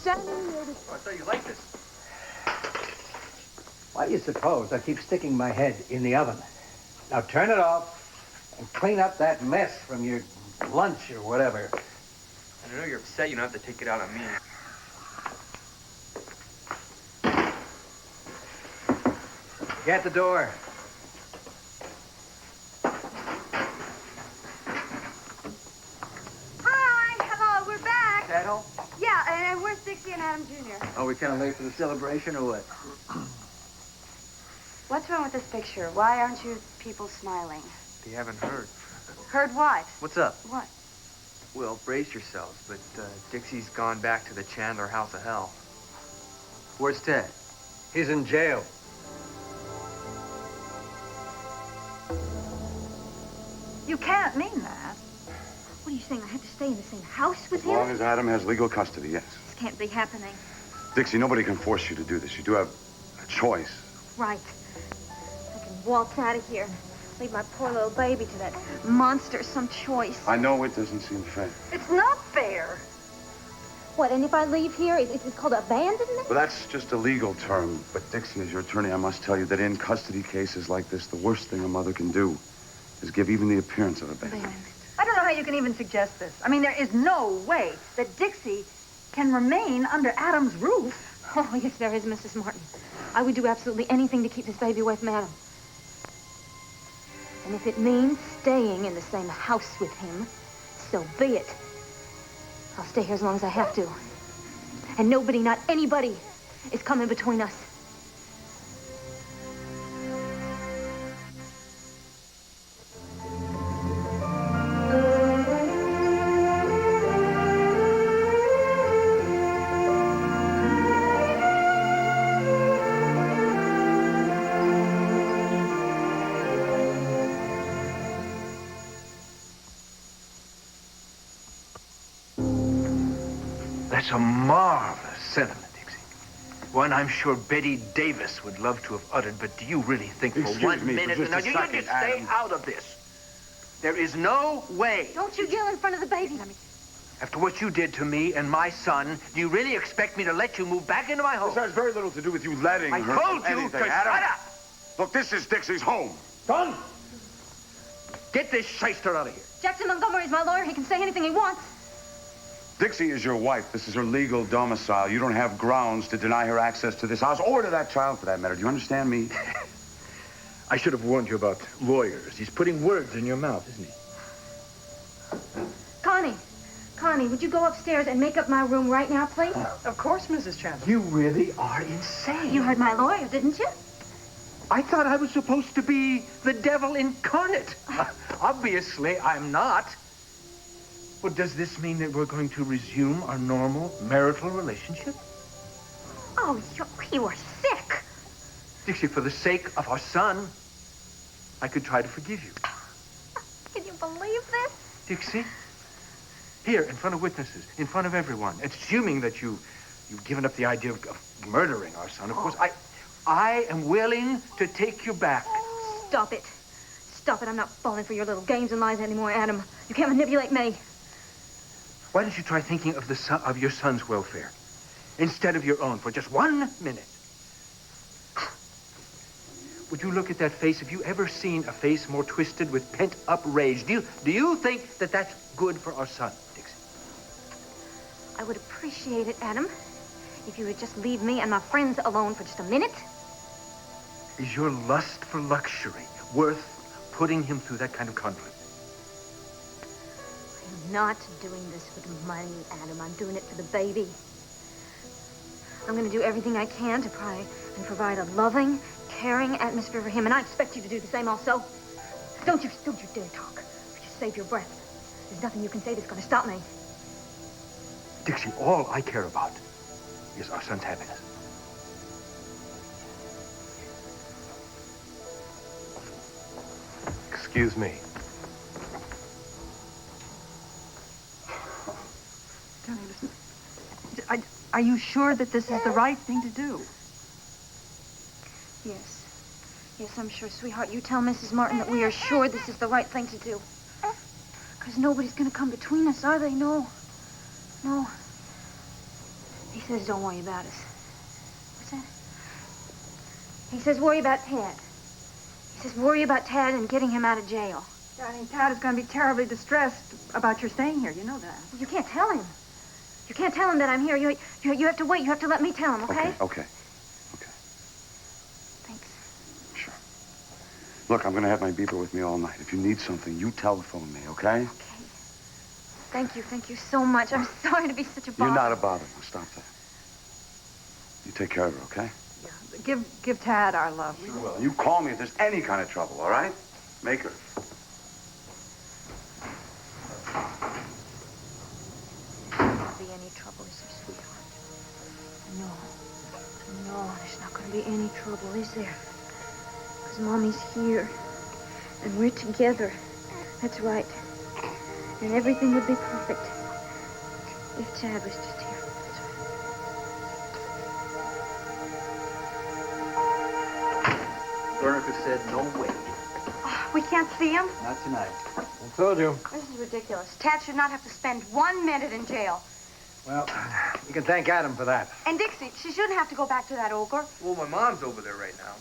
standing near the... Oh, I thought you liked this. Why do you suppose I keep sticking my head in the oven? Now turn it off and clean up that mess from your lunch or whatever. I know you're upset. You don't have to take it out on me. Get the door. Hi, hello, we're back. Dad home? Yeah, and where's Dixie and Adam Jr.? Oh, we kind of late for the celebration or what? What's wrong with this picture? Why aren't you people smiling? You haven't heard. Heard what? What's up? What? Well, brace yourselves, but Dixie's gone back to the Chandler house of hell. Where's Ted? He's in jail. You can't mean that. What are you saying? I have to stay in the same house with him? As long as Adam has legal custody, yes. This can't be happening. Dixie, nobody can force you to do this. You do have a choice. Right. I can waltz out of here and leave my poor little baby to that monster, some choice. I know it doesn't seem fair. It's not fair. What, and if I leave here, it's called abandonment? Well, that's just a legal term. But Dixie, as your attorney, I must tell you that in custody cases like this, the worst thing a mother can do is give even the appearance of abandonment. I don't know how you can even suggest this. I mean, there is no way that Dixie can remain under Adam's roof. Oh, yes, there is, Mrs. Martin. I would do absolutely anything to keep this baby away from Adam. And if it means staying in the same house with him, so be it. I'll stay here as long as I have to. And nobody, not anybody, is coming between us. That's a marvelous sentiment, Dixie. One I'm sure Betty Davis would love to have uttered, but do you really think for Excuse 1 me, minute... for just Now, a you second, just stay Adam. out of this. There is no way. Don't you yell in front of the baby. After what you did to me and my son, do you really expect me to let you move back into my home? This has very little to do with you letting I her told do you anything. to Adam, shut up! look, this is Dixie's home. Son! Get this shyster out of here. Jackson Montgomery's my lawyer. He can say anything he wants. Dixie is your wife. This is her legal domicile. You don't have grounds to deny her access to this house or to that child, for that matter. Do you understand me? I should have warned you about lawyers. He's putting words in your mouth, isn't he? Connie, would you go upstairs and make up my room right now, please? Of course, Mrs. Chandler. You really are insane. You heard my lawyer, didn't you? I thought I was supposed to be the devil incarnate. Obviously, I'm not. Well, does this mean that we're going to resume our normal marital relationship? Oh, you are sick. Dixie, for the sake of our son, I could try to forgive you. Can you believe this? Dixie, here, in front of witnesses, in front of everyone, assuming that you've given up the idea of murdering our son, of course, I am willing to take you back. Stop it. Stop it. I'm not falling for your little games and lies anymore, Adam. You can't manipulate me. Why don't you try thinking of your son's welfare instead of your own for just 1 minute? Would you look at that face? Have you ever seen a face more twisted with pent-up rage? Do you think that that's good for our son, Dixie? I would appreciate it, Adam, if you would just leave me and my friends alone for just a minute. Is your lust for luxury worth putting him through that kind of conflict? I'm not doing this for the money, Adam. I'm doing it for the baby. I'm going to do everything I can to try and provide a loving, caring atmosphere for him, and I expect you to do the same also. Don't you dare talk. Just save your breath. There's nothing you can say that's going to stop me. Dixie, all I care about is our son's happiness. Excuse me. Johnny, listen. Are you sure that this is the right thing to do? Yes, I'm sure, sweetheart. You tell Mrs. Martin that we are sure this is the right thing to do. Because nobody's going to come between us, are they? No. They says don't worry about us. What's that? He says worry about Tad. He says worry about Tad and getting him out of jail. Darling, Tad is going to be terribly distressed about your staying here. You know that. You can't tell him. You can't tell him that I'm here. You have to wait. You have to let me tell him, okay? Okay. Thanks. Sure. Look, I'm going to have my beeper with me all night. If you need something, you telephone me, okay? Okay. Thank you so much. I'm sorry to be such a bother. You're not a bother. Now, stop that. You take care of her, okay? Yeah. Give Tad our love. Sure will. You call me if there's any kind of trouble, all right? Make her. Be any trouble, is there, sweetheart? No, there's not going to be any trouble, is there? Because Mommy's here, and we're together. That's right. And everything would be perfect if Tad was just here. That's right. Veronica said no way. We can't see him? Not tonight. I told you. This is ridiculous. Tad should not have to spend 1 minute in jail. Well, you can thank Adam for that. And Dixie, she shouldn't have to go back to that ogre. Well, my mom's over there right now.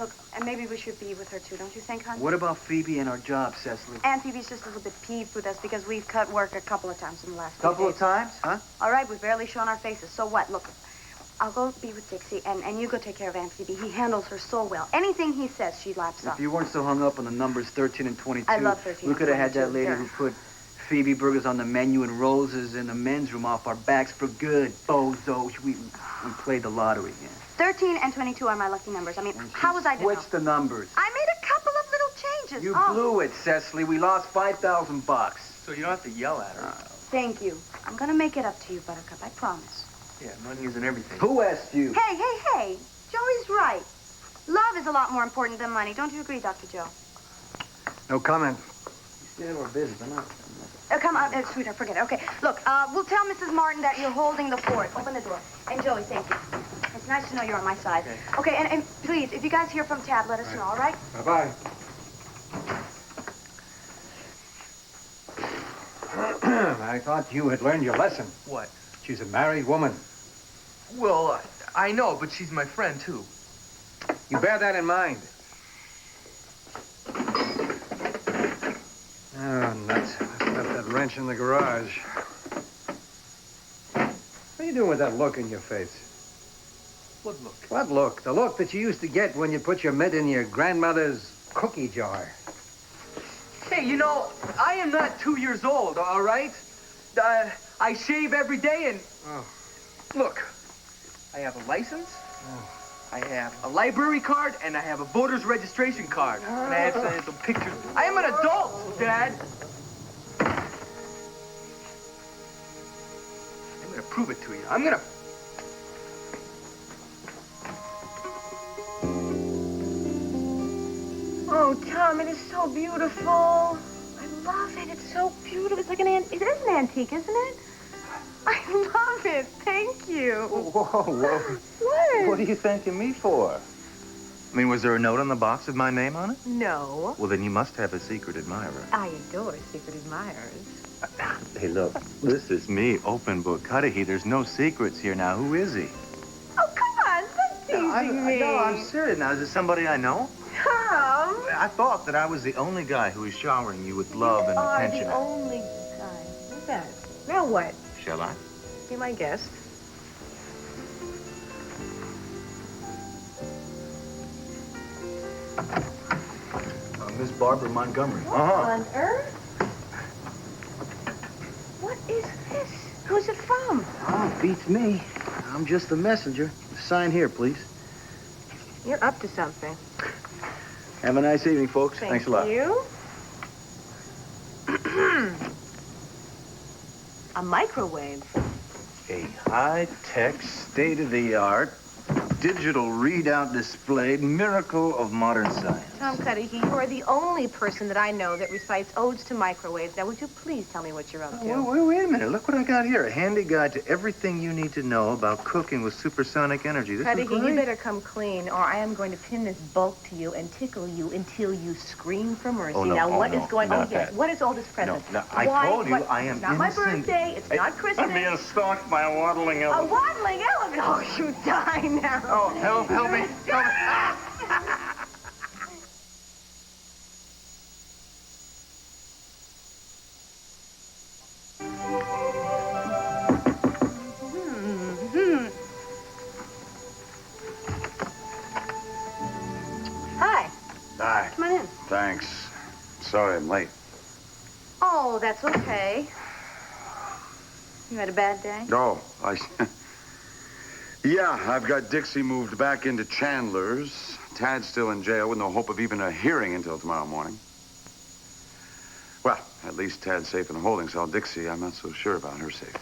Look, and maybe we should be with her too, don't you think, hon? What about Phoebe and our job, Cecily? Aunt Phoebe's just a little bit peeved with us because we've cut work a couple of times in the last few Couple days. of times, huh? All right, we've barely shown our faces. So what? Look, I'll go be with Dixie, and you go take care of Aunt Phoebe. He handles her so well. Anything he says, she laps up. If you weren't so hung up on the numbers 13 and 22, I love 13 we and could have had that 22, lady sure. who put Phoebe burgers on the menu and roses in the men's room off our backs for good. Bozos. We played the lottery again. 13 and 22 are my lucky numbers. I mean, how was I to know? Switch the numbers. I made a couple of little changes. You Oh, blew it, Cecily. We lost $5,000. So you don't have to yell at her. thank you. I'm going to make it up to you, Buttercup. I promise. Yeah, money isn't everything. Who asked you? Hey. Joey's right. Love is a lot more important than money. Don't you agree, Dr. Joe? No comment. Yeah, we're busy. I'm not. Come on, sweetheart, forget it. Okay, look, we'll tell Mrs. Martin that you're holding the fort. Open the door. And Joey, thank you. It's nice to know you're on my side. Okay, and please, if you guys hear from Tad, let us know, all right? Bye-bye. I thought you had learned your lesson. What? She's a married woman. Well, I know, but she's my friend, too. You bear that in mind. Oh, nuts. I left that wrench in the garage. What are you doing with that look in your face? What look? What look? The look that you used to get when you put your mitt in your grandmother's cookie jar. Hey, you know, I am not 2 years old, all right? I shave every day and... Oh. Look, I have a license, I have a library card, and I have a voter's registration card. And I have some pictures. I am an adult, Dad. I'm gonna prove it to you. I'm gonna... Oh, Tom, it is so beautiful. I love it. It's so beautiful. It's like it is an antique, isn't it? I love it. Thank you. Whoa. What? What are you thanking me for? I mean, was there a note on the box with my name on it? No. Well, then you must have a secret admirer. I adore secret admirers. Hey, look, this is me, open book Cudahy. There's no secrets here now. Who is he? Oh, come on. Stop teasing me. No, I'm serious now. Is it somebody I know? Tom. I thought that I was the only guy who was showering you with love and You are attention. the only guy. Who's that? Now what? Shall I? Be my guest. Miss Barbara Montgomery. On Earth? What is this? Who's it from? Oh, beats me. I'm just the messenger. Sign here, please. You're up to something. Have a nice evening, folks. Thank Thanks a lot. you. A microwave. A high-tech, state-of-the-art, digital readout display miracle of modern science. Tom Cudahy, you are the only person that I know that recites odes to microwaves. Now, would you please tell me what you're up to? Wait a minute. Look what I got here. A handy guide to everything you need to know about cooking with supersonic energy. This is Cudahy, great. you better come clean, or I am going to pin this bulk to you and tickle you until you scream for mercy. Oh, no. Now, Oh, what no. is going on? Not Oh, yes. that. What is oldest present? No, I told you I am It's not my innocent. birthday. It's not Christmas. I'm being stalked by a waddling A elephant. waddling elephant. Oh, you die now. Oh, help me. Help me. Hi. Hi. Come on in. Thanks. Sorry I'm late. Oh, that's okay. You had a bad day? Oh, yeah, I've got Dixie moved back into Chandler's. Tad's still in jail with no hope of even a hearing until tomorrow morning. Well, at least Tad's safe in a holding cell. Dixie, I'm not so sure about her safety.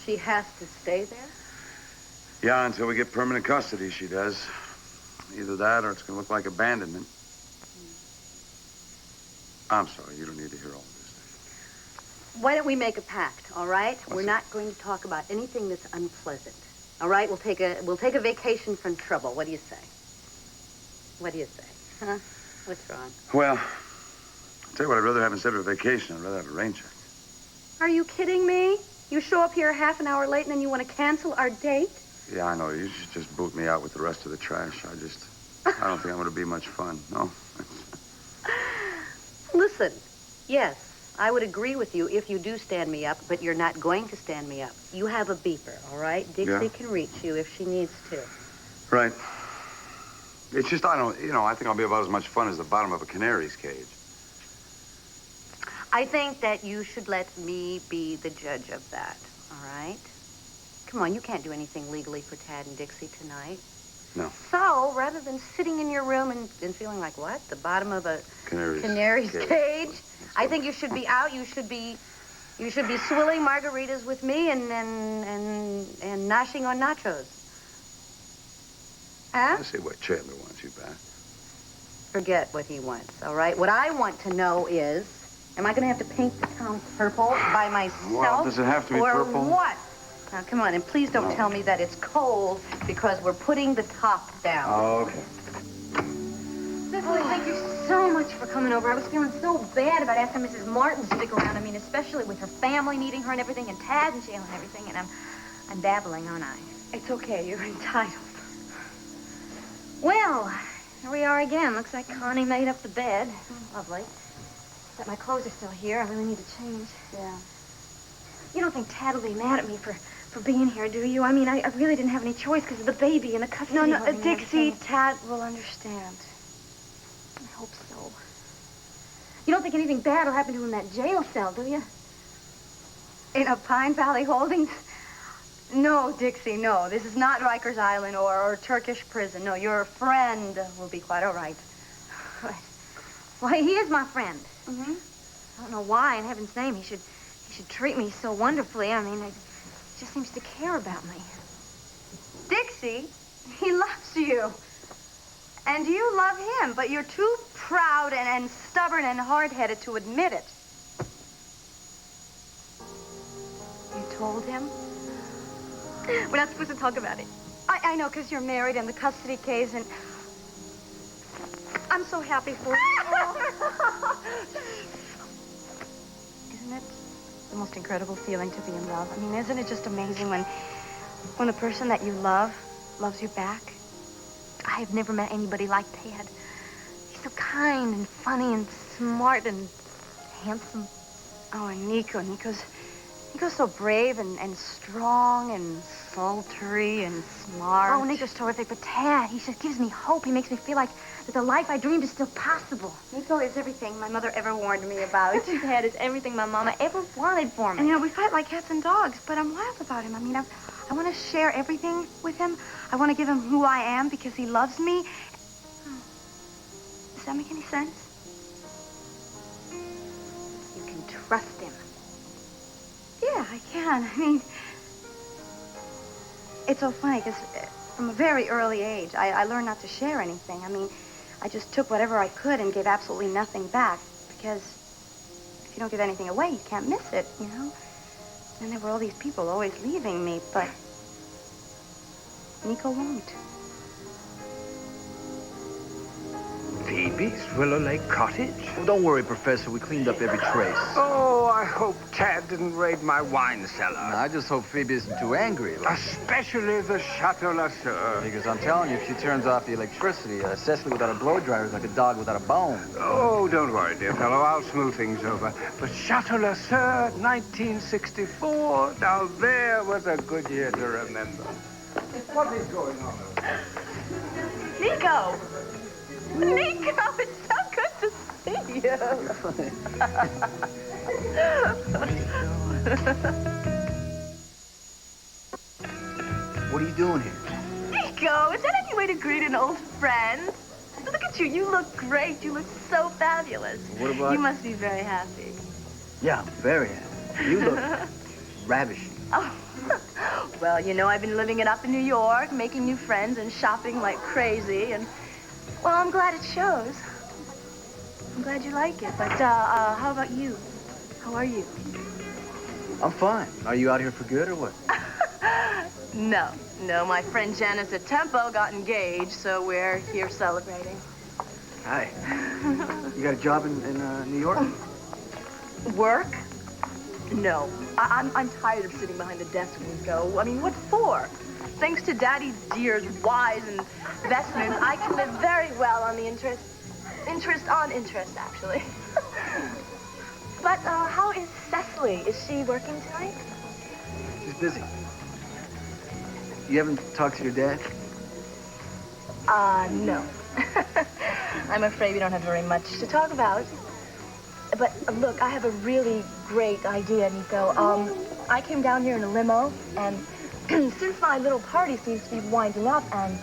She has to stay there? Yeah, until we get permanent custody, she does. Either that or it's going to look like abandonment. I'm sorry, you don't need to hear all of this. Why don't we make a pact, all right? What's We're that? not going to talk about anything that's unpleasant. All right? We'll take a vacation from trouble. What do you say? What do you say? Huh? What's wrong? Well, I'll tell you what, I'd rather have instead of a vacation, I'd rather have a rain check. Are you kidding me? You show up here half an hour late and then you want to cancel our date? Yeah, I know. You should just boot me out with the rest of the trash. I don't think I'm going to be much fun, no? Listen, yes, I would agree with you if you do stand me up, but you're not going to stand me up. You have a beeper, all right? Dixie can reach you if she needs to. Right. It's just, I think I'll be about as much fun as the bottom of a canary's cage. I think that you should let me be the judge of that, all right? Come on, you can't do anything legally for Tad and Dixie tonight. No. So, rather than sitting in your room and feeling like, what? The bottom of a canary's cage? I think you should be out. You should be swilling margaritas with me and noshing on nachos. Huh? I see what Chandler wants you back. Forget what he wants, all right? What I want to know is, am I going to have to paint the town purple by myself? Well, does it have to be purple? Or what? Now, come on, and please don't tell me that it's cold because we're putting the top down. Oh, okay. Cicely, thank you so much for coming over. I was feeling so bad about asking Mrs. Martin to stick around. I mean, especially with her family needing her and everything, and Tad in jail and everything. And I'm babbling, aren't I? It's okay. You're entitled. Well, here we are again. Looks like Connie made up the bed. Lovely. But my clothes are still here. I really need to change. Yeah. You don't think Tad will be mad at me for being here, do you? I mean, I really didn't have any choice because of the baby and the custody. No, holding and Dixie, everything. Tad will understand. I hope so. You don't think anything bad will happen to him in that jail cell, do you? In a Pine Valley Holdings? No, Dixie, no. This is not Rikers Island or Turkish prison. No, your friend will be quite all right. Why, he is my friend. Mm-hmm. I don't know why, in heaven's name, he should treat me so wonderfully. I mean, he just seems to care about me. Dixie, he loves you. And you love him, but you're too proud and stubborn and hard-headed to admit it. You told him? We're not supposed to talk about it. I know, because you're married and the custody case, and I'm so happy for you. Isn't it the most incredible feeling to be in love? I mean, isn't it just amazing when the person that you love loves you back? I have never met anybody like Tad. He's so kind and funny and smart and handsome. Oh, and Nico's so brave and strong and sultry and smart. Oh, Nico's terrific, but Tad, he just gives me hope. He makes me feel like that the life I dreamed is still possible. Nico is everything my mother ever warned me about. Tad is everything my mama ever wanted for me. And, we fight like cats and dogs, but I'm wild about him. I mean, I want to share everything with him. I want to give him who I am because he loves me. Does that make any sense? You can trust him. Yeah, I can. I mean, it's so funny because from a very early age, I learned not to share anything. I mean, I just took whatever I could and gave absolutely nothing back. Because if you don't give anything away, you can't miss it, you know? And there were all these people always leaving me, but Nico won't. Phoebe's Willow Lake Cottage? Well, don't worry, Professor. We cleaned up every trace. Oh, I hope Tad didn't raid my wine cellar. No, I just hope Phoebe isn't too angry. Especially the Chateau La Sueur. Because I'm telling you, if she turns off the electricity, Cecily without a blow dryer is like a dog without a bone. Oh, don't worry, dear fellow. I'll smooth things over. But Chateau La Sueur, 1964. Now, there was a good year to remember. What is going on? Nico! Nico, it's so good to see you. What are you doing here? Nico, is that any way to greet an old friend? Look at you. You look great. You look so fabulous. What about... You must be very happy. Yeah, I'm very happy. You look ravishing. Oh. Well, you know, I've been living it up in New York, making new friends and shopping like crazy, and, well, I'm glad it shows. I'm glad you like it, but, how about you? How are you? I'm fine. Are you out here for good or what? No, my friend Janice at Tempo got engaged, so we're here celebrating. Hi. You got a job in New York? Work? No. I'm tired of sitting behind a desk, Nico. I mean, what for? Thanks to Daddy Dear's wise investments, I can live very well on the interest on interest, actually. But, how is Cecily? Is she working tonight? She's busy. You haven't talked to your dad? No. I'm afraid we don't have very much to talk about. But, look, I have a really great idea, Nico. I came down here in a limo, and since my little party seems to be winding up, and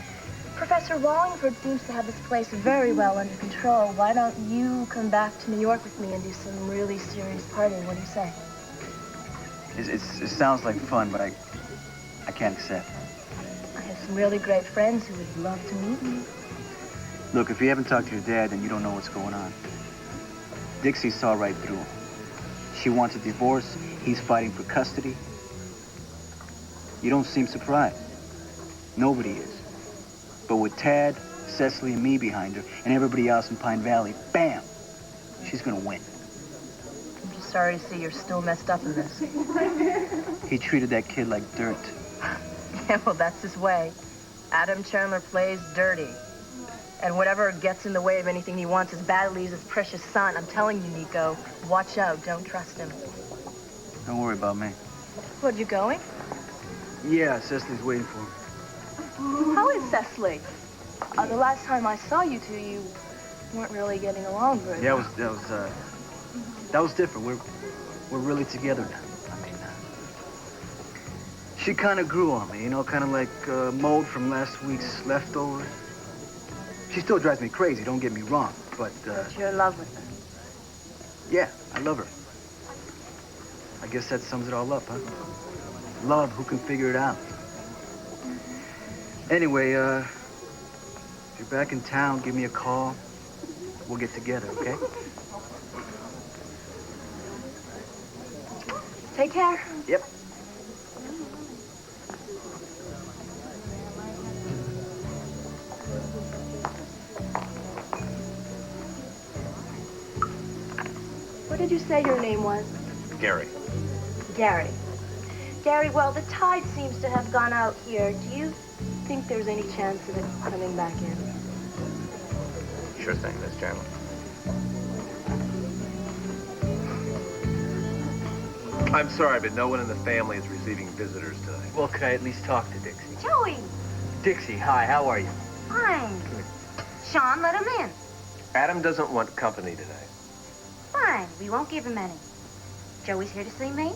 Professor Wallingford seems to have this place very well under control, why don't you come back to New York with me and do some really serious partying? What do you say? It sounds like fun, but I can't accept. I have some really great friends who would love to meet you. Look, if you haven't talked to your dad, then you don't know what's going on. Dixie saw right through him. She wants a divorce. He's fighting for custody. You don't seem surprised. Nobody is. But with Tad, Cecily, and me behind her, and everybody else in Pine Valley, bam! She's gonna win. I'm just sorry to see you're still messed up in this. He treated that kid like dirt. Yeah, well, that's his way. Adam Chandler plays dirty. And whatever gets in the way of anything he wants as badly as his precious son, I'm telling you, Nico, watch out. Don't trust him. Don't worry about me. What, you going? Yeah, Cecily's waiting for me. How is Cecily? The last time I saw you two, you weren't really getting along very well. Yeah, that was different. We're really together now. I mean, she kind of grew on me, you know, kind of like mold from last week's leftovers. She still drives me crazy, don't get me wrong, but... But you're in love with her. Yeah, I love her. I guess that sums it all up, huh? Love, who can figure it out? Anyway, if you're back in town, give me a call. We'll get together, okay? Take care. Yep. What did you say your name was? Gary. Gary. Gary, well, the tide seems to have gone out here. Do you think there's any chance of it coming back in? Sure thing, Miss Chandler. I'm sorry, but no one in the family is receiving visitors tonight. Well, could I at least talk to Dixie? Joey! Dixie, hi, how are you? Fine. Sean, let him in. Adam doesn't want company today. Fine. We won't give him any. Joey's here to see me.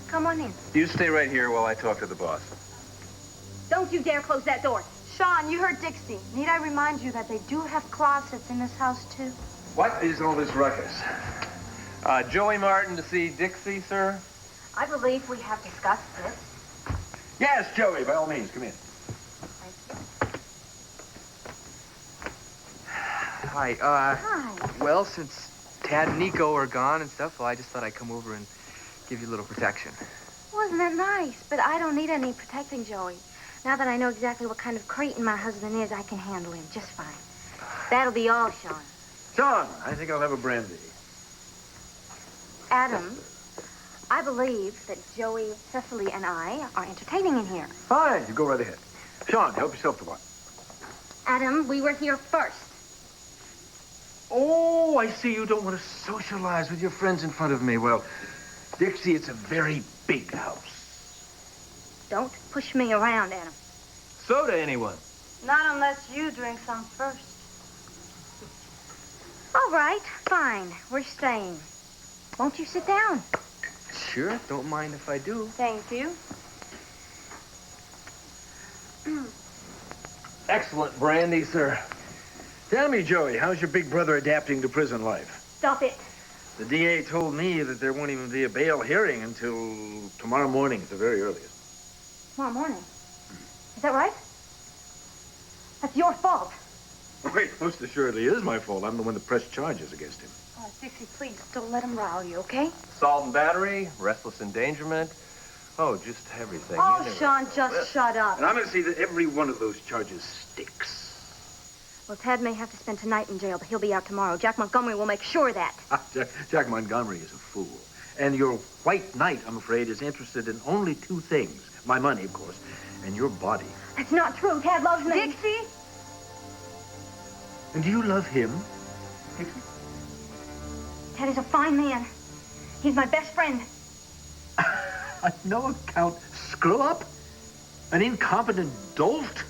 Come on in. You stay right here while I talk to the boss. Don't you dare close that door. Sean, you heard Dixie. Need I remind you that they do have closets in this house, too? What is all this ruckus? Joey Martin to see Dixie, sir? I believe we have discussed this. Yes, Joey, by all means, come in. Hi. Hi. Well, since Tad and Nico are gone and stuff, well, I just thought I'd come over and give you a little protection. Wasn't that nice? But I don't need any protecting, Joey. Now that I know exactly what kind of cretin my husband is, I can handle him just fine. That'll be all, Sean. Sean, I think I'll have a brandy. Adam, I believe that Joey, Cecily, and I are entertaining in here. Fine, you go right ahead. Sean, help yourself to one. Adam, we were here first. Oh, I see you don't want to socialize with your friends in front of me. Well, Dixie, it's a very big house. Don't push me around, Adam. Soda, anyone? Not unless you drink some first. All right, fine. We're staying. Won't you sit down? Sure, don't mind if I do. Thank you. Excellent brandy, sir. Tell me, Joey, how's your big brother adapting to prison life? Stop it. The DA told me that there won't even be a bail hearing until tomorrow morning at the very earliest. Tomorrow morning. Is that right? That's your fault. Wait, most assuredly is my fault. I'm the one that pressed charges against him. Oh, Dixie, please, don't let him rile you, okay? Assault and battery, restless endangerment. Oh, just everything. Oh, You never- Sean, just shut up. And I'm going to see that every one of those charges sticks. Well, Tad may have to spend tonight in jail, but he'll be out tomorrow. Jack Montgomery will make sure of that. Jack Montgomery is a fool. And your white knight, I'm afraid, is interested in only two things. My money, of course, and your body. That's not true. Tad loves me. Dixie? And do you love him? Tad is a fine man. He's my best friend. A no-account screw-up? An incompetent dolt?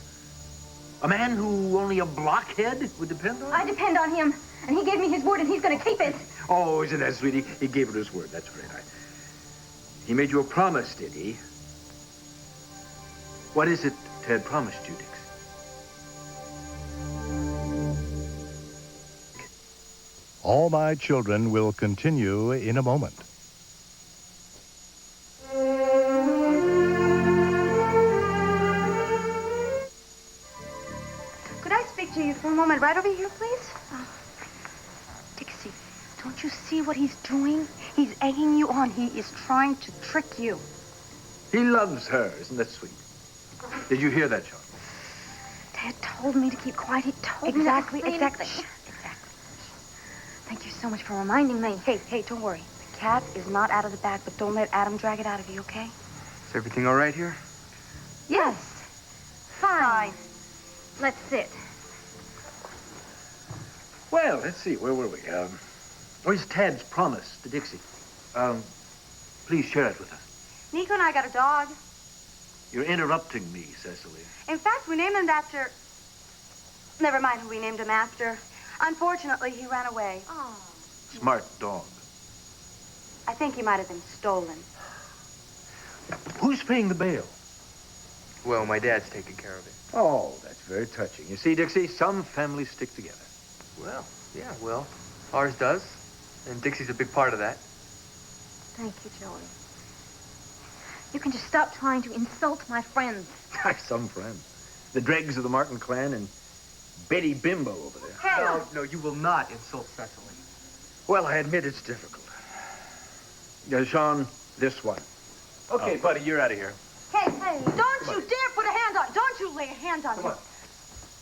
A man who only a blockhead would depend on? I depend on him, and he gave me his word, and he's going to keep it. Oh, isn't that sweet? He gave her his word. That's very nice. He made you a promise, did he? What is it Ted promised you, Dix? All My Children will continue in a moment. Could I speak to you for a moment right over here, please? Oh. Dixie, don't you see what he's doing? He's egging you on. He is trying to trick you. He loves her. Isn't that sweet? Did you hear that, Sean? Dad told me to keep quiet. He told Exactly, me not to say exactly. anything. Thank you so much for reminding me. Hey, don't worry. The cat is not out of the bag, but don't let Adam drag it out of you, okay? Is everything all right here? Yes. Fine. Let's sit. Well, let's see. Where were we? Where's Tad's promise to Dixie? Please share it with us. Nico and I got a dog. You're interrupting me, Cecily. In fact, we named him after... Never mind who we named him after. Unfortunately, he ran away. Oh. Smart dog. I think he might have been stolen. Who's paying the bail? Well, my dad's taking care of it. Oh, that's very touching. You see, Dixie, some families stick together. Well, yeah, well, ours does. And Dixie's a big part of that. Thank you, Joey. You can just stop trying to insult my friends. Some friends. The dregs of the Martin clan and Betty Bimbo over there. Hey! No, you will not insult Cecily. Well, I admit it's difficult. Sean, this one. Okay, buddy, you're out of here. Hey, don't you dare put a hand on... Don't you lay a hand on him.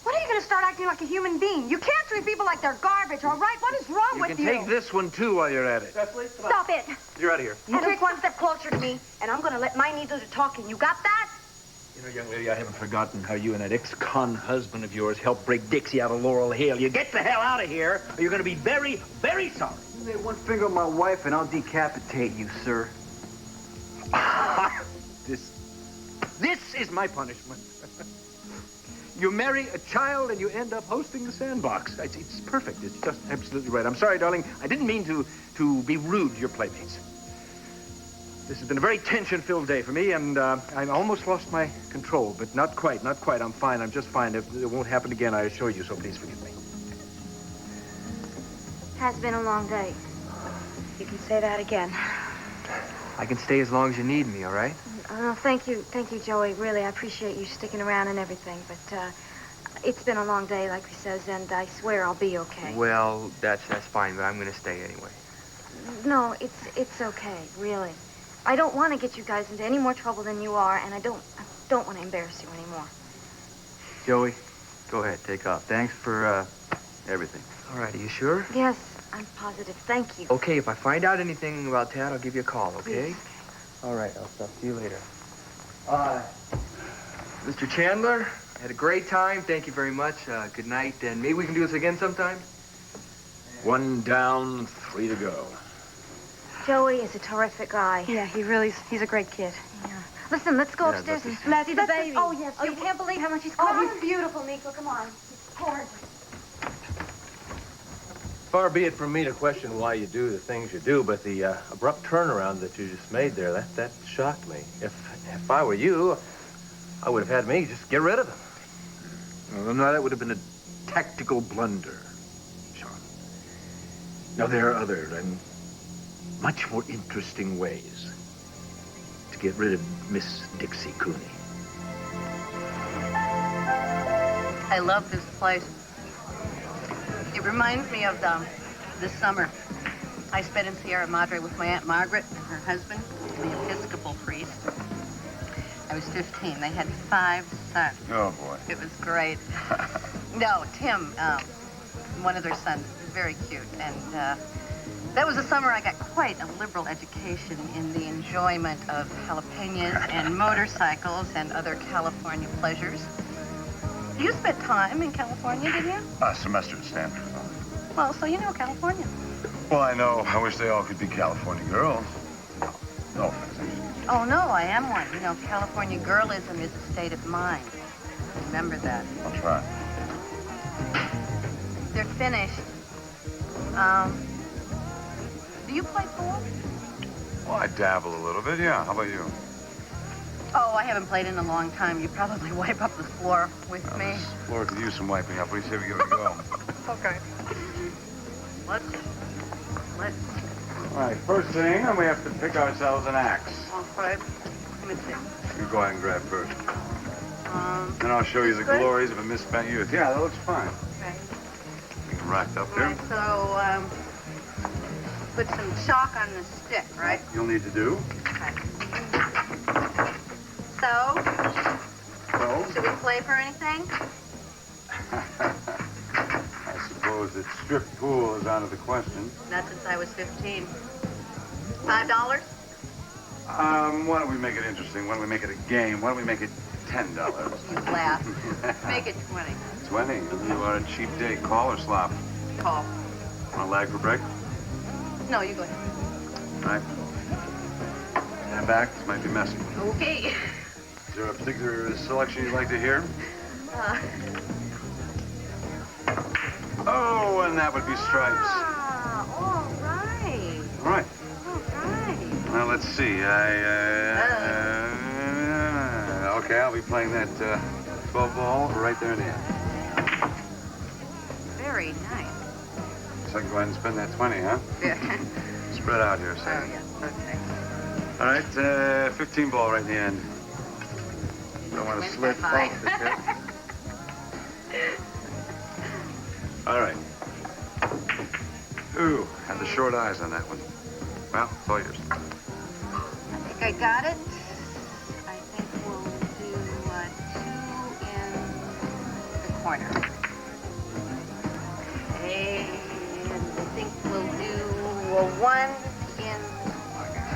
When are you going to start acting like a human being? You can't treat people like they're garbage, all right? What is wrong with you? You can take this one, too, while you're at it. Cecily, come on. Stop it. You're out of here. You take one step closer to me, and I'm going to let my needs do the talking. You got that? You know, young lady, I haven't forgotten how you and that ex-con husband of yours helped break Dixie out of Laurel Hill. You get the hell out of here, or you're going to be very, very sorry. You lay one finger on my wife, and I'll decapitate you, sir. This is my punishment. You marry a child and you end up hosting the sandbox. It's perfect. It's just absolutely right. I'm sorry, darling. I didn't mean to be rude to your playmates. This has been a very tension-filled day for me, and I almost lost my control, but not quite. I'm fine. I'm just fine. It won't happen again, I assure you, so please forgive me. Has been a long day. You can say that again. I can stay as long as you need me, all right? Thank you, Joey. Really, I appreciate you sticking around and everything. But It's been a long day, like he says, and I swear I'll be okay. Well, that's fine, but I'm gonna stay anyway. No, it's okay, really. I don't want to get you guys into any more trouble than you are, and I don't want to embarrass you anymore. Joey, go ahead, take off. Thanks for, everything. All right, are you sure? Yes, I'm positive. Thank you. Okay, if I find out anything about Tad, I'll give you a call, okay? Please. All right, I'll talk to you later. Mr. Chandler, had a great time. Thank you very much. Good night, and maybe we can do this again sometime. 1 down, 3 to go. Joey is a terrific guy. Yeah, he's a great kid. Yeah. Listen, let's go upstairs and Let's see the baby. Oh, yes. Oh, you can't believe how much he's Oh, grown. he's beautiful, Nico. Come on. He's gorgeous. Far be it from me to question why you do the things you do, but the abrupt turnaround that you just made there, that shocked me. If I were you, I would have had me just get rid of him. Well, no, that would have been a tactical blunder, Sean. Now, there are other and much more interesting ways to get rid of Miss Dixie Cooney. I love this place. It reminds me of this summer. I spent in Sierra Madre with my Aunt Margaret and her husband, the Episcopal priest. I was 15. They had 5 sons. Oh, boy. It was great. No, Tim, one of their sons, very cute. And that was the summer I got quite a liberal education in the enjoyment of jalapenos and motorcycles and other California pleasures. You spent time in California, didn't you? A semester at Stanford. Well, so you know California. Well, I know. I wish they all could be California girls. No offense. Oh, no, I am one. You know, California girlism is a state of mind. Remember that. I'll try. They're finished. Do you play pool? Well, I dabble a little bit, yeah. How about you? Oh, I haven't played in a long time. You probably wipe up the floor with me. This floor could use some wiping up. What do you say we give it a go? Okay. Let's. All right, first thing, we have to pick ourselves an axe. Okay. Let me see. You go ahead and grab first. Then I'll show you the glories of a misspent youth. Yeah, that looks fine. Okay. You can rack up All there. right, so, put some chalk on the stick, right? You'll need to do. Okay. So, should we play for anything? I suppose that strip pool is out of the question. Not since I was 15. $5? Why don't we make it interesting? Why don't we make it a game? Why don't we make it $10? You laugh. Make it 20. 20. You are a cheap date. Call or slop? Call. Want to lag for break? No, you go ahead. All right. Stand back. This might be messy. Okay. Is there a particular selection you'd like to hear? Oh, and that would be stripes. All right. All right. All right. Well, let's see. Okay, I'll be playing that 12 ball right there in the end. Very nice. So I can go ahead and spend that 20, huh? Yeah. Spread out here, Sam. Oh, yeah. Okay. All right, 15 ball right in the end. Don't want to slip Bye. off the tip. All right. Ooh, had the short eyes on that one. Well, it's all yours. I think I got it. I think we'll do 2 in the corner. Okay, and I think we'll do 1 in the corner.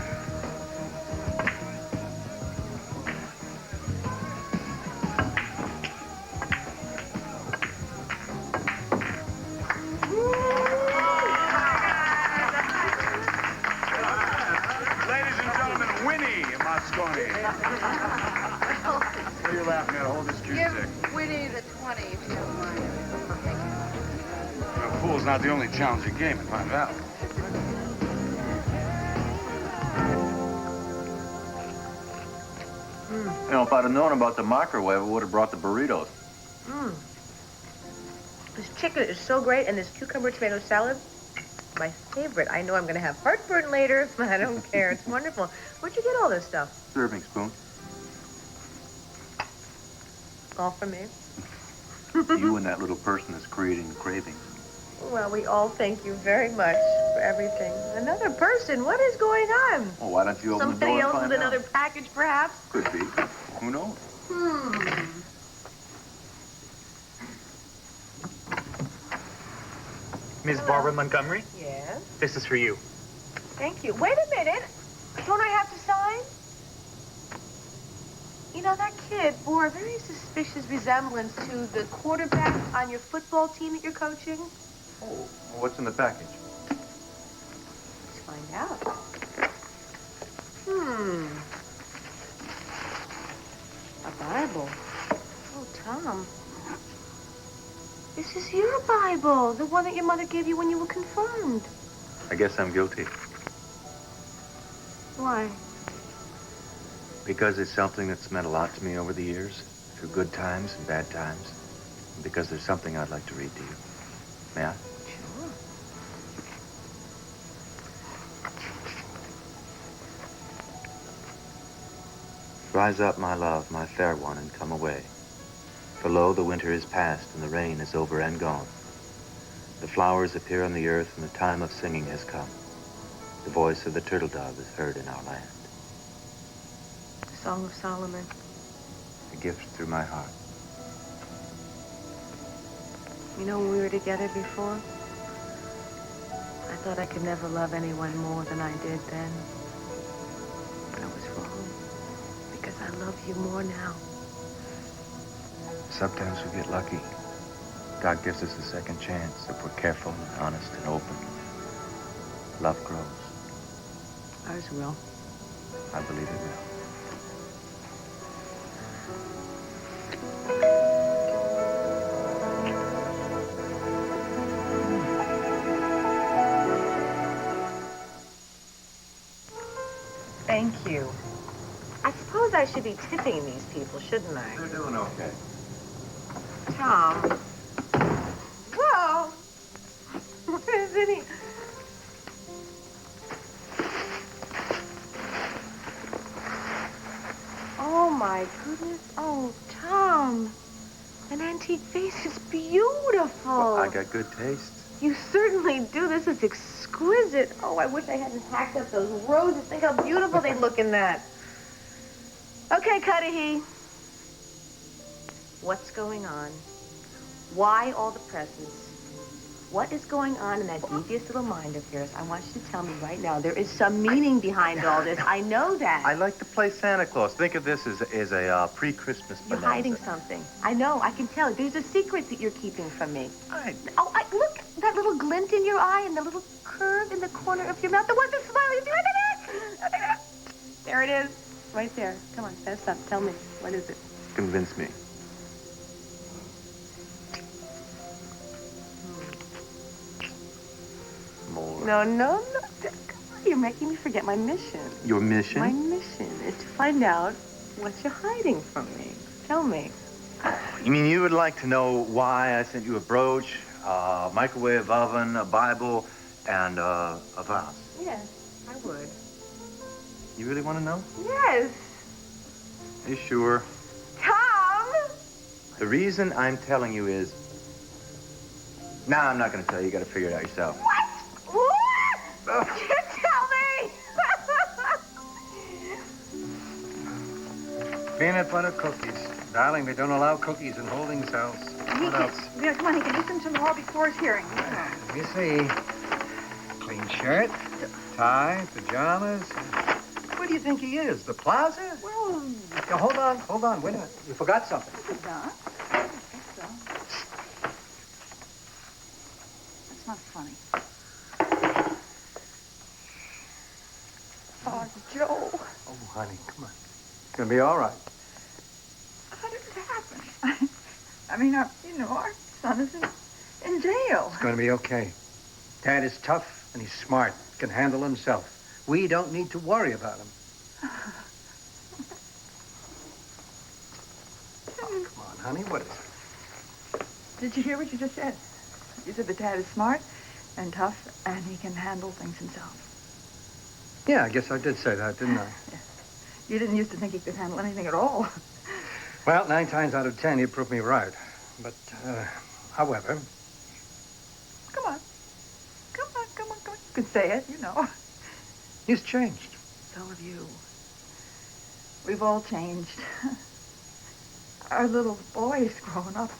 Ladies and gentlemen, Winnie Moscone. What are you laughing at? Hold this cue stick. Give Winnie the 20 if you don't mind. You know, pool's not the only challenging game in Pine Valley. You know, if I'd have known about the microwave, I would have brought the burritos. This chicken is so great, and this cucumber tomato salad, my favorite. I know I'm going to have heartburn later, but I don't care. It's wonderful. Where'd you get all this stuff? Serving spoon. All from me? You and that little person that's creating the cravings. Well, we all thank you very much for everything. Another person? What is going on? Well, why don't you open the door Somebody and else find with out? another package, perhaps? Could be. Who knows? Ms. Barbara Montgomery, Yes? this is for you. Thank you. Wait a minute. Don't I have to sign? You know, that kid bore a very suspicious resemblance to the quarterback on your football team that you're coaching. Oh, well, what's in the package? Let's find out. A Bible. Oh, Tom. This is your Bible, the one that your mother gave you when you were confirmed. I guess I'm guilty. Why? Because it's something that's meant a lot to me over the years, through good times and bad times. And because there's something I'd like to read to you. May I? Sure. Rise up, my love, my fair one, and come away. For lo, the winter is past, and the rain is over and gone. The flowers appear on the earth, and the time of singing has come. The voice of the turtle dove is heard in our land. The Song of Solomon. A gift through my heart. You know, when we were together before, I thought I could never love anyone more than I did then. But I was wrong, because I love you more now. Sometimes we get lucky. God gives us a second chance if we're careful and honest and open. Love grows. Ours will. I believe it will. Thank you. I suppose I should be tipping these people, shouldn't I? They're doing okay. Tom. Whoa! What is it? Oh, my goodness. Oh, Tom. An antique vase is beautiful. Well, I got good taste. You certainly do. This is exquisite. Oh, I wish I hadn't hacked up those roses. Think how beautiful they look in that. Okay, Cudahy. What's going on? Why all the presents? What is going on in that devious little mind of yours? I want you to tell me right now. There is some meaning behind all this. I know that. I like to play Santa Claus. Think of this as a pre-Christmas You're bonanza. hiding something. I know. I can tell. There's a secret that you're keeping from me. Look, that little glint in your eye and the little curve in the corner of your mouth. The one that's smiling. There it is. Right there. Come on, fess up. Tell me. What is it? Convince me. More. No. You're making me forget my mission. Your mission? My mission is to find out what you're hiding from me. Tell me. You mean you would like to know why I sent you a brooch, a microwave oven, a Bible, and a vase? Yes, I would. You really want to know? Yes. Are you sure? Tom! The reason I'm telling you is... Nah, I'm not going to tell you. You got to figure it out yourself. What? You tell me! Peanut butter cookies. Darling, they don't allow cookies in holding cells. What else? Yeah, come on, he can get them to the hall before his hearing. Let me see. Clean shirt, tie, pajamas. Where do you think he is? The plaza? Well, Now, hold on. Wait a minute. You forgot something. Don. I think so. That's not funny. Oh, Joe. Oh, honey, come on. It's going to be all right. How did it happen? I mean, our son is in jail. It's going to be okay. Dad is tough and he's smart, can handle himself. We don't need to worry about him. Oh, come on, honey, what is it? Did you hear what you just said? You said that Dad is smart and tough and he can handle things himself. Yeah, I guess I did say that, didn't I? You didn't used to think he could handle anything at all. Well, 9 times out of 10, you proved me right. But, however, Come on. You can say it, you know. he's changed. So have you. We've all changed. Our little boy's grown up.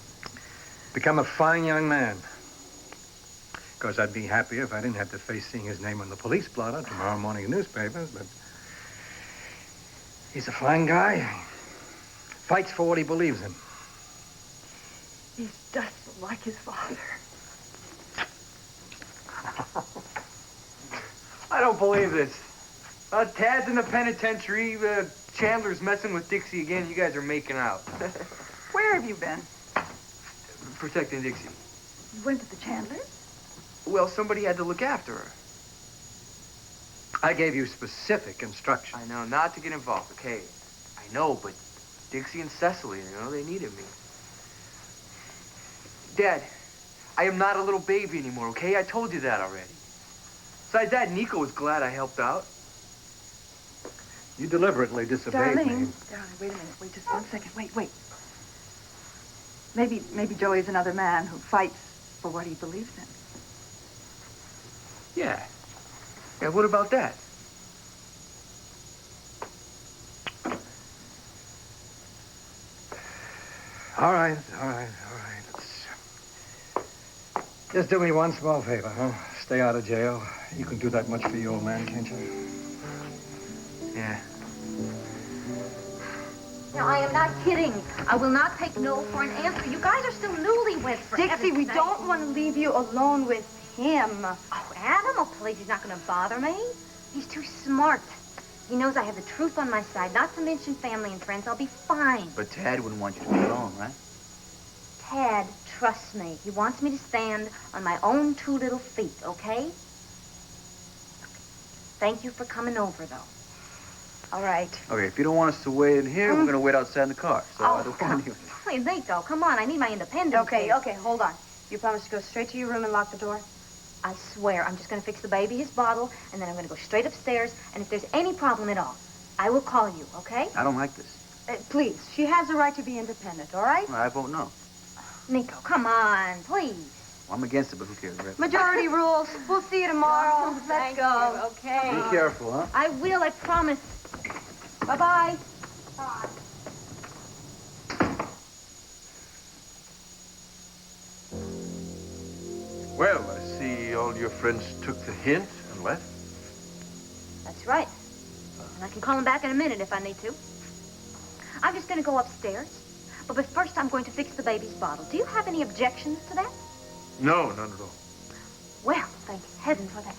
Become a fine young man. Of course, I'd be happier if I didn't have to face seeing his name on the police blotter tomorrow morning newspapers, but he's a fine guy. Fights for what he believes in. He's just like his father. I don't believe this. Tad's in the penitentiary. Chandler's messing with Dixie again. You guys are making out. Where have you been? Protecting Dixie. You went to the Chandlers? Well, somebody had to look after her. I gave you specific instructions. I know, not to get involved, okay? I know, but Dixie and Cecily, you know, they needed me. Dad, I am not a little baby anymore, okay? I told you that already. Besides that, Nico was glad I helped out. You deliberately disobeyed me. Darling, wait a minute. Wait just 1 second. Wait. Maybe Joey's another man who fights for what he believes in. Yeah. Yeah, what about that? All right. Just do me one small favor, huh? Stay out of jail. You can do that much for your old man, can't you? Yeah. Now, I am not kidding. I will not take no for an answer. You guys are still newlyweds, for Dixie, we heaven's sake. don't want to leave you alone with him. Oh, Adam, oh, please, he's not going to bother me. He's too smart. He knows I have the truth on my side, not to mention family and friends. I'll be fine. But Tad wouldn't want you to be alone, right? Tad, trust me. He wants me to stand on my own 2 little feet, okay? Thank you for coming over, though. All right. Okay, if you don't want us to wait in here, we're going to wait outside in the car. So I don't want you. Please, Nico, come on. I need my independence. Okay, hold on. You promise to go straight to your room and lock the door? I swear, I'm just going to fix the baby his bottle, and then I'm going to go straight upstairs, and if there's any problem at all, I will call you, okay? I don't like this. Please, she has the right to be independent, all right? I vote no. Nico, come on, please. Well, I'm against it, but who cares, right? Majority rules. We'll see you tomorrow. Let's go. You, okay. Be careful, huh? I will, I promise. Bye-bye. Bye. Well, I see all your friends took the hint and left. That's right. And I can call him back in a minute if I need to. I'm just going to go upstairs. But first, I'm going to fix the baby's bottle. Do you have any objections to that? No, none at all. Well, thank heaven for that.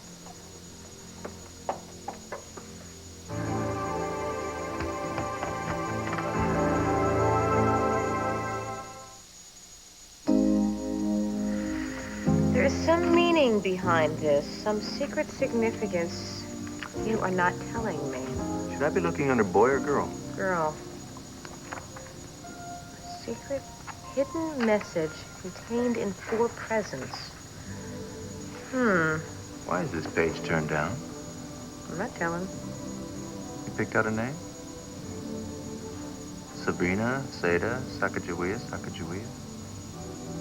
There is some meaning behind this, some secret significance you are not telling me. Should I be looking under boy or girl? Girl. A secret hidden message contained in 4 presents. Why is this page turned down? I'm not telling. You picked out a name? Sabrina, Seda, Sacagawea.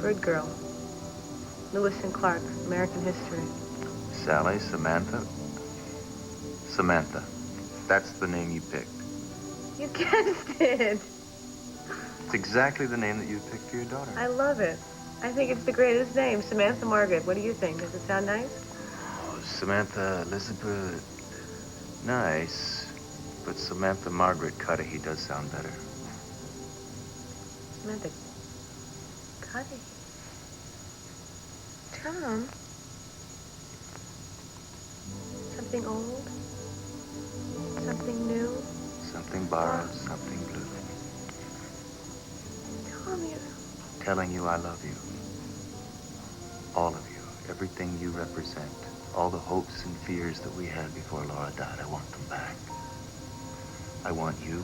Bird Girl. Lewis and Clark, American History. Sally, Samantha. Samantha. That's the name you picked. You guessed it. It's exactly the name that you picked for your daughter. I love it. I think it's the greatest name, Samantha Margaret. What do you think? Does it sound nice? Oh, Samantha Elizabeth. Nice. But Samantha Margaret Cudahy does sound better. Samantha Cuddy. Tom. Something old? Something new? Something borrowed, something blue. Tom, you... Telling you I love you. All of you. Everything you represent. All the hopes and fears that we had before Laura died. I want them back. I want you.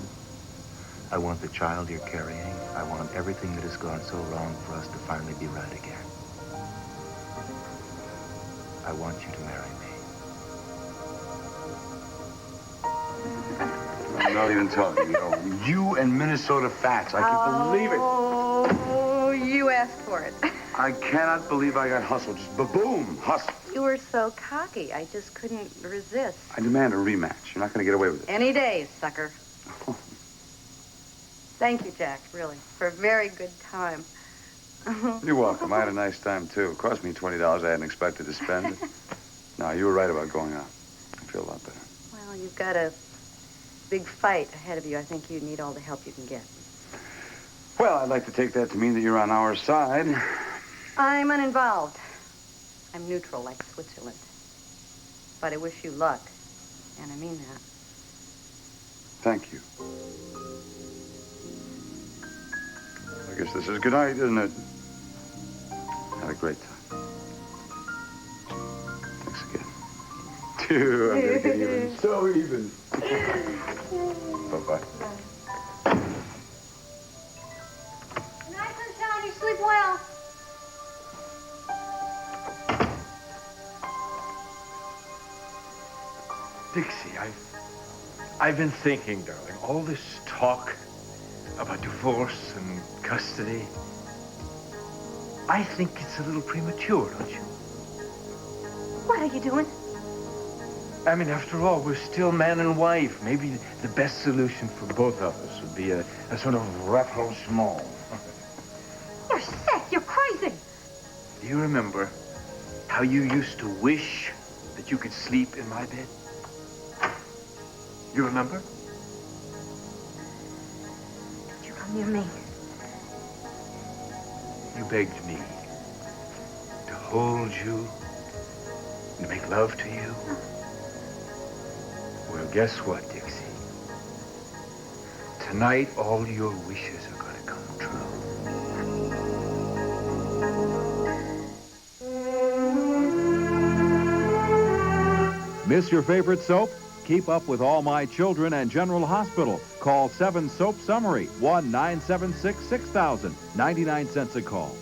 I want the child you're carrying. I want everything that has gone so wrong for us to finally be right again. I want you to marry me. I'm not even talking. You and Minnesota Fats. I can believe it. Oh, U.S. asked for it. I cannot believe I got hustled. Just ba-boom, hustled. You were so cocky. I just couldn't resist. I demand a rematch. You're not going to get away with it. Any day, sucker. Thank you, Jack, really, for a very good time. You're welcome. I had a nice time, too. It cost me $20 I hadn't expected to spend. No, you were right about going out. I feel a lot better. Well, you've got a big fight ahead of you. I think you need all the help you can get. Well, I'd like to take that to mean that you're on our side. I'm uninvolved. I'm neutral, like Switzerland. But I wish you luck, and I mean that. Thank you. I guess this is good night, isn't it? Had a great time. Thanks again. Dude, I'm gonna get even. So even. Bye-bye. Good night, sunshine. You sleep well. Dixie, I've been thinking, darling, all this talk about divorce and custody, I think it's a little premature, don't you? What are you doing? I mean, after all, we're still man and wife. Maybe the best solution for both of us would be a sort of rapprochement. You're sick. You're crazy. Do you remember how you used to wish that you could sleep in my bed? You remember? Don't you come near me. You begged me to hold you, to make love to you. Well, guess what, Dixie? Tonight, all your wishes are going to come true. Miss your favorite soap? Keep up with All My Children and General Hospital. Call 7 Soap Summary, 1-976-6000, 99 cents a call.